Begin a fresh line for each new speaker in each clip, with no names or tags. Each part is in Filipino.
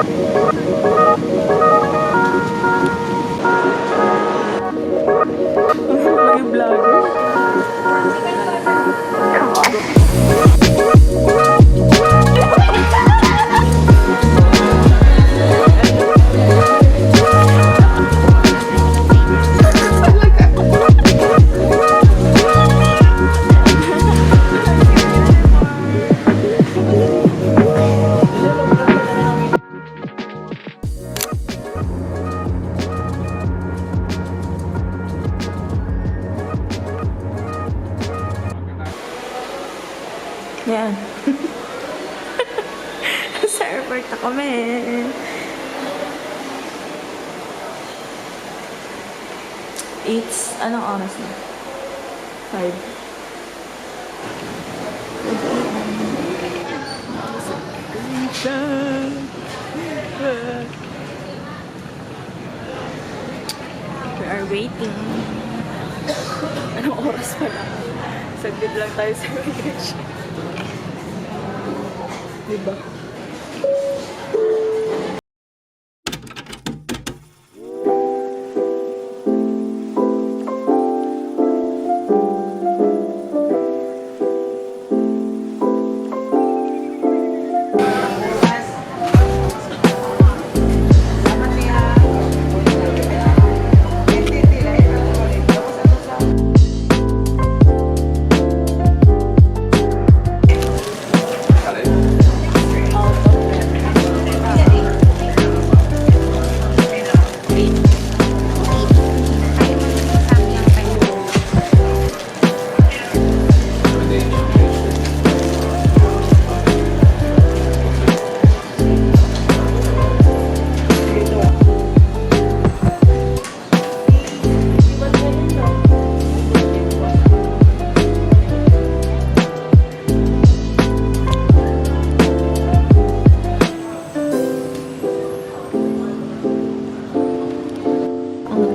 Maging vlogger. Yan. Sa airport na kami. Anong oras na? 5. We are waiting. Anong oras pa lang? Saglit lang tayo sa immigration. Diba?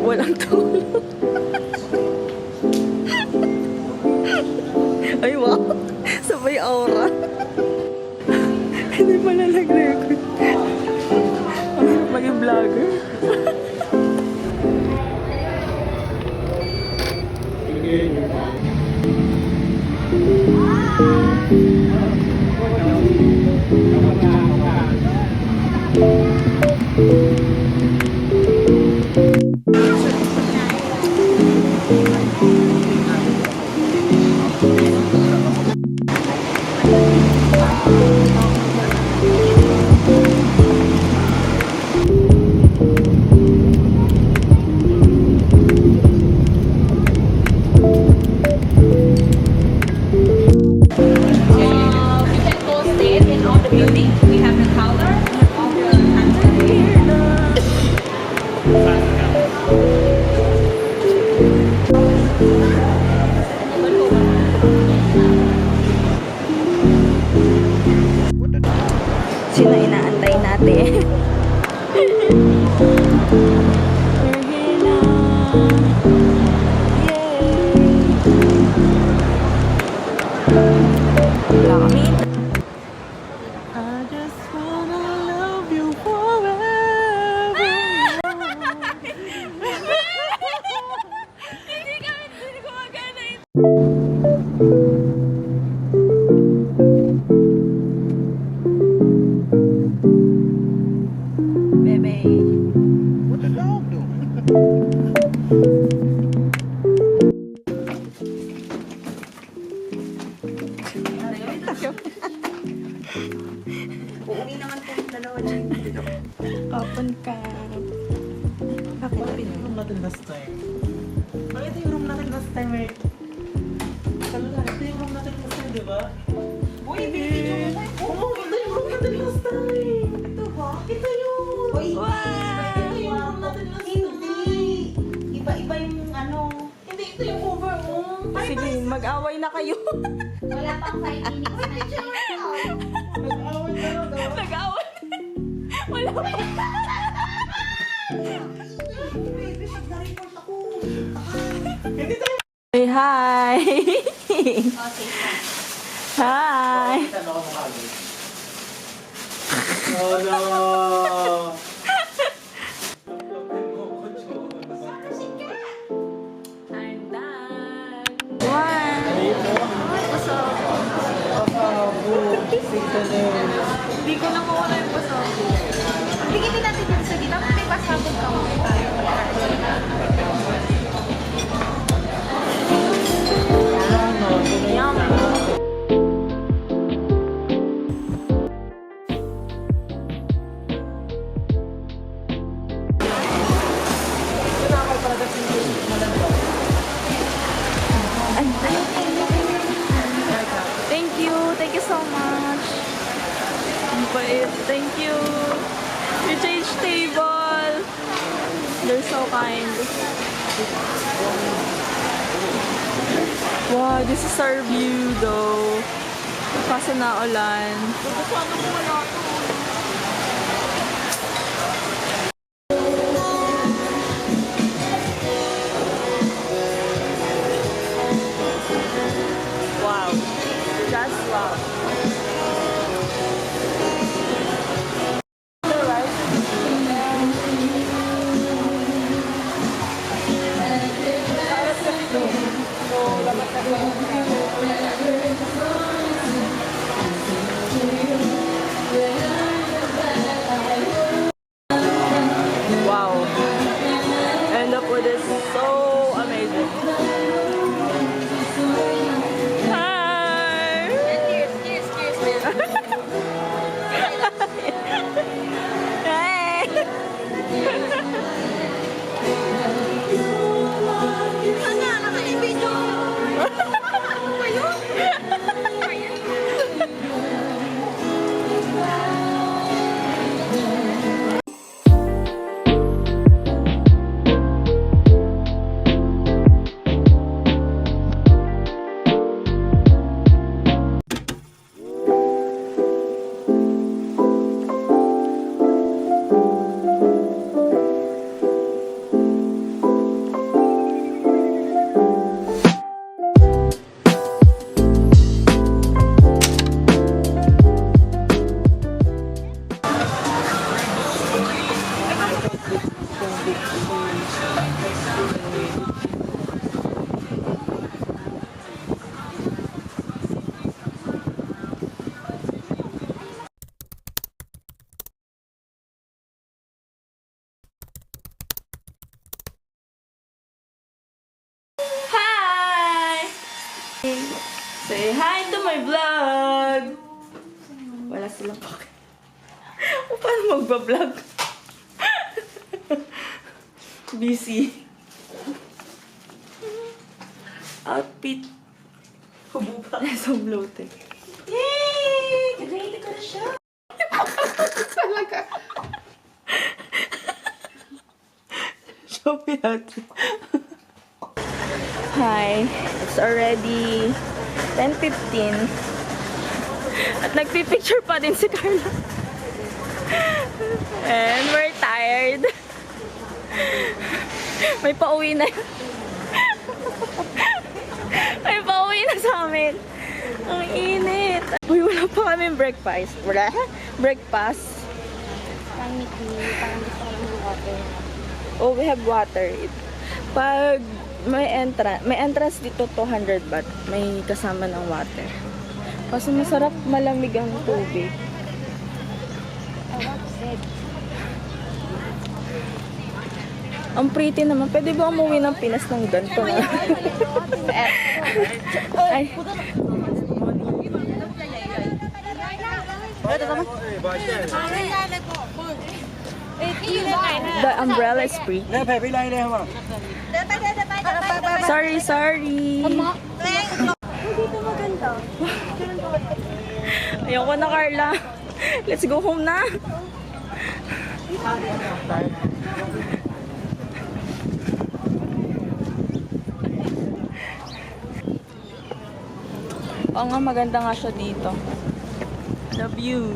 Walang tulog. Ay, wow. Sabay aura. Hindi pala nag-record. Ang hirap maging vlogger. Sino inaantay natin? We're here now. Yay! Wala kami. I just wanna love you forever. Hindi gumagana ito.
What the dog do?
Uuwi naman po yung dalawa dyan.
Open ka. Bakit?
Bakit yung room natin last time? Bakit yung room natin last time eh? Kalala, ito yung room natin last time, di ba?
Uy, binibigyan mo tayo.
Oo, ito yung room natin last time!
Ito ba?
Ito yun!
Uy,
Wow!
Ito yung room natin last time!
hindi. Iba-iba yung ano.
Hindi, ito yung cover, oh!
Sige, mag-away na kayo.
Wala pang 5 minutes na siya.
Nag-away ka na daw.
Nag-away. Wala pa.
Baby, nag-report ako.
Hindi tayo!
Say hi.
Okay,
Hi.
Ano ako makagay? Oh no!
I'm done. One. Pasok. Hindi ko na mawala yung pasok.
Bigyan din natin dito sa gitna. May pasabog ka mo.
Yum. Thank you so much. Ang bait. Thank you. You change table. They're so kind. Wow, this is our view though. Kaso na ulan. Sana ko wala to. Wow. Just wow. Wow. And the food is so amazing. Hi! Hey! Hi! Say hi to my vlog! Wala silang pake. O, paano magbablog? Busy. Outfit. Hubo pa. So bloated.
Yay! Ready ko na siya.
Talaga. Show me how to. Hi. It's already 10:15. At nagpipicture pa din si Carla. And we're tired. May pauwi na. May pauwi na sa amin. Ang init. Uy, wala pa kami breakfast. Wala? Breakfast.
Parang gusto ko lang ng water.
Oh, we have water. Pag may entrance dito 200 baht. May kasama ng water. Kasi masarap malamig ang tubig. Ang pretty naman. Pwede ba umuwi ng Pinas ng ganito na? Ay. The umbrella is pretty. Sorry.
Dito maganda.
Ayoko na, Carla. Let's go home na. Oo nga, maganda nga siya dito. The view.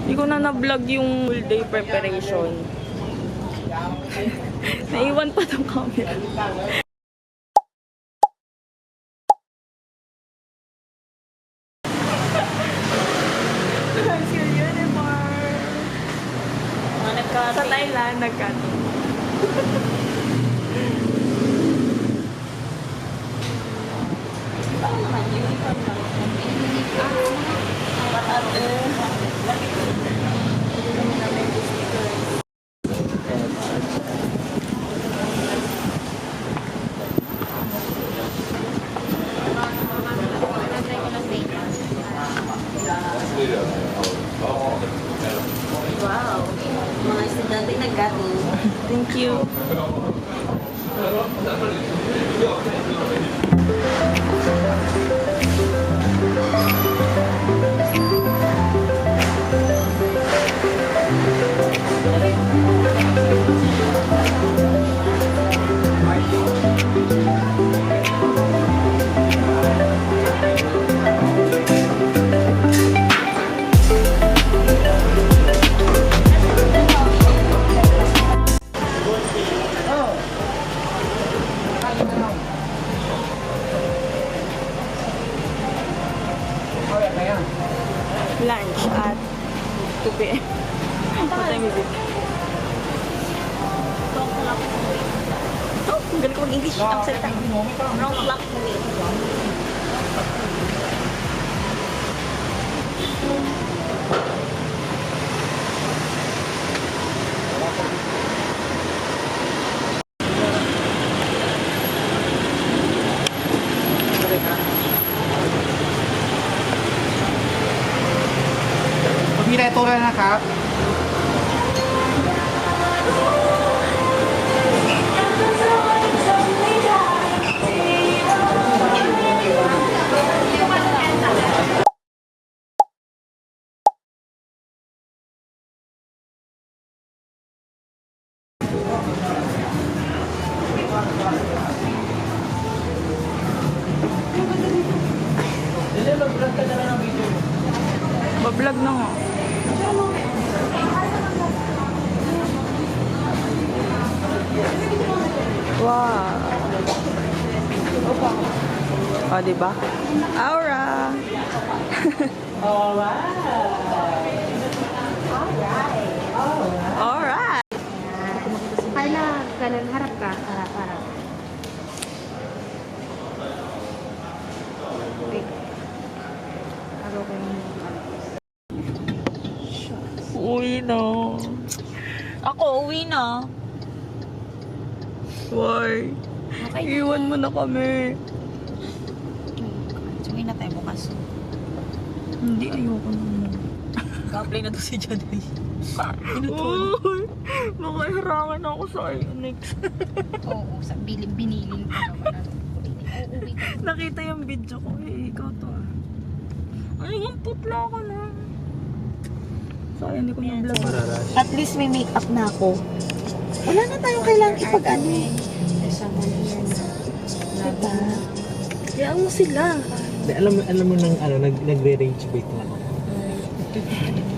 Hindi ko na na-vlog yung full day preparation. Naiwan pa tong camera. Sa Thailand, nagkato.
Wow. Mga estudyante naggato.
Thank you. Lunch at 2 p.m. What time is it?
Oh, ang galing ko mag-English. Ang salita. Wrong clock movie.
พี่ได้ตัวแล้วนะครับ
Bablog na nga. Wow. O, diba? Aura! Alright!
Carla, ganun. Harap ka. Harap, harap. Wait. Araw ko yung...
Uwi na.
Ako, uwi na.
Why?
Okay.
Iwan mo na kami.
Uwi na tayo bukas.
Hindi, ayoko na.
Ka-apply na to si John Lee.
Uy! Makahirangan ako sa Ionix.
Oo, sa binilin ko naman. Uuwi ka.
Nakita yung video ko. Eh, ikaw to ah. Ay, yung putla ka na. Sayang, hindi ko na-vlog.
At least may makeup na ako. Wala na tayong kailangan ipag-ano. Diba?
Kaya mo sila.
Alam mo nang nagre-rage bait na ako.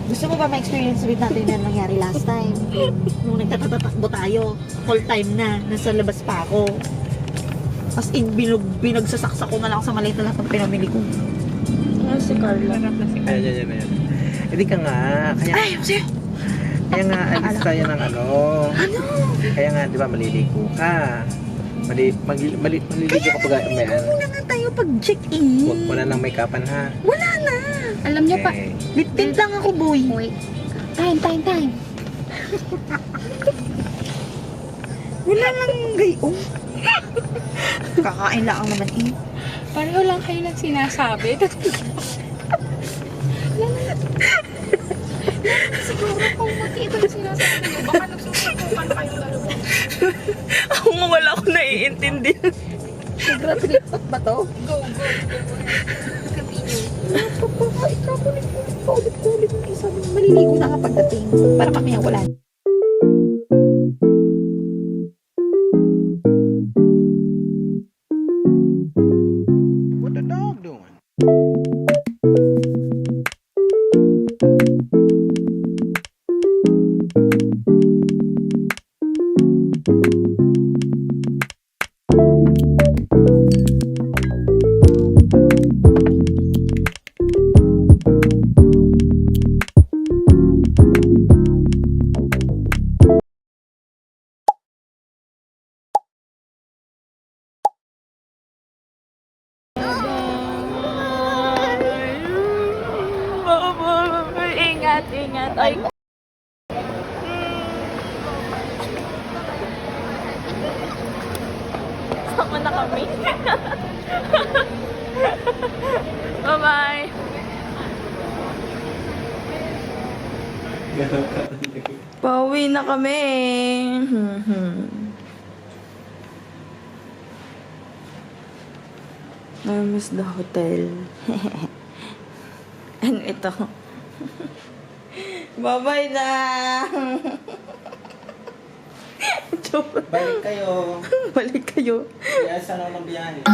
Gusto mo ba ma-experience with natin na nangyari last time? Nung nagtatatakbo tayo, whole time na, nasa labas pa ako. As in, binagsasaksa ko na lang sa maliit na lahat ng pinamili ko.
Ano si Carla?
Ayan. Hindi ka nga. Kaya nga, alis tayo ng ano. Kaya nga, di ba, maliligo ka. Maliligo ka pag may ano.
Wala na tayo pag-check-in.
Huwag mo na ng make-upan ha.
Wala na. Alam niyo pa,
Okay.
lip tint lang ako, boy. Wait. Time. Wala lang gayong. Kakain lang ako naman eh.
Pareho lang kayo ng sinasabi. Siguro kung makita yung sinasabi niyo, baka nagsusubukan kayo dalawa.
Ako nga wala ko naiintindihan.
Graduate ba to?
Go. Continue.
Paulit-ulit yung isa. Maliligo na kapag dating. Para kami wala.
What the dog doing?
Ingat, ingat. Ay. Sama na kami. Bye-bye. Pauwi na kami. I miss the hotel. And ito. Bye-bye na.
Balik kayo.
Balik kayo.
Kaya sana ng biyahe.